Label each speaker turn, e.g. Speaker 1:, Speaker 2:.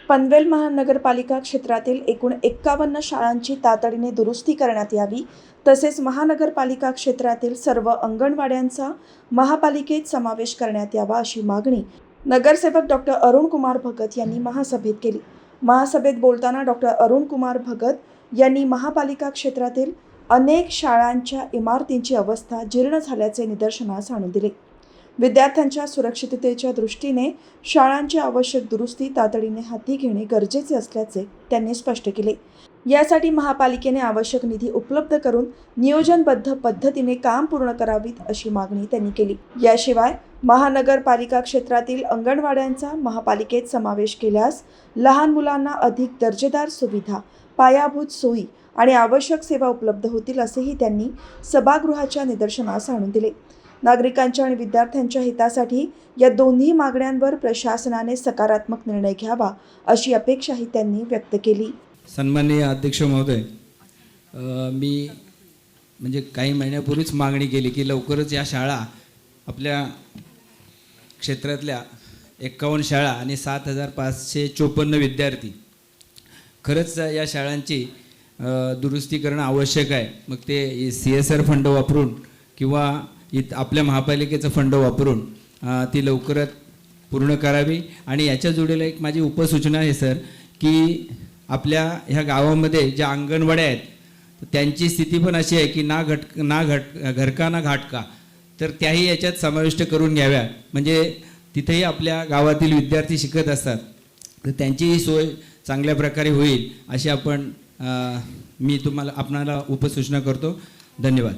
Speaker 1: पनवेल महानगरपालिका क्षेत्रातील एकूण 51 शाळांची तातडीने दुरुस्ती करण्यात यावी, तसेच महानगरपालिका क्षेत्रातील सर्व अंगणवाड्यांचा महापालिकेत समावेश करण्यात यावा अशी मागणी नगरसेवक डॉक्टर अरुण कुमार भगत यांनी महासभेत केली। महासभेत बोलताना डॉक्टर अरुण कुमार भगत यांनी महापालिका क्षेत्रातील अनेक शाळांच्या इमारतींची अवस्था जीर्ण झाल्याचे निदर्शनास आणून दिले। विद्यार्थ्यांच्या सुरक्षिततेच्या दृष्टीने शाळांची आवश्यक दुरुस्ती तातडीने हाती घेणे गरजेचे असल्याचे त्यांनी स्पष्ट केले। यासाठी महापालिकेने आवश्यक निधी उपलब्ध करून नियोजनबद्ध पद्धतीने काम पूर्ण करावीत अशी मागणी त्यांनी केली। याशिवाय महानगरपालिका क्षेत्रातील अंगणवाड्यांचा महापालिकेत समावेश केल्यास लहान मुलांना अधिक दर्जेदार सुविधा, पायाभूत सोयी आणि आवश्यक सेवा उपलब्ध होतील असेही त्यांनी सभागृहाच्या निदर्शनास आणून दिले। नागरिकांच्या आणि विद्यार्थ्यांच्या हितासाठी या दोन्ही मागण्यांवर प्रशासनाने सकारात्मक निर्णय घ्यावा अशी अपेक्षाही त्यांनी व्यक्त केली।
Speaker 2: सन्माननीय अध्यक्ष महोदय, मी म्हणजे काही महिन्यापूर्वीच मागणी केली की लवकरच या शाळा आपल्या क्षेत्रातल्या 51 शाळा आणि 7554 विद्यार्थी, खरंच या शाळांची दुरुस्ती करणं आवश्यक आहे। मग ते CSR फंड वापरून किंवा आपल्या महापालिकेचं फंड वापरून ती लवकरात पूर्ण करावी। आणि याच्या जोडीला एक माझी उपसूचना आहे सर, की आपल्या ह्या गावामध्ये ज्या अंगणवाड्या आहेत त्यांची स्थिती पण अशी आहे की घरका ना घाटका, तर त्याही याच्यात समाविष्ट करून घ्याव्या। म्हणजे तिथेही आपल्या गावातील विद्यार्थी शिकत असतात, तर त्यांचीही सोय चांगल्या प्रकारे होईल अशी मी आपणाला उपसूचना करतो। धन्यवाद।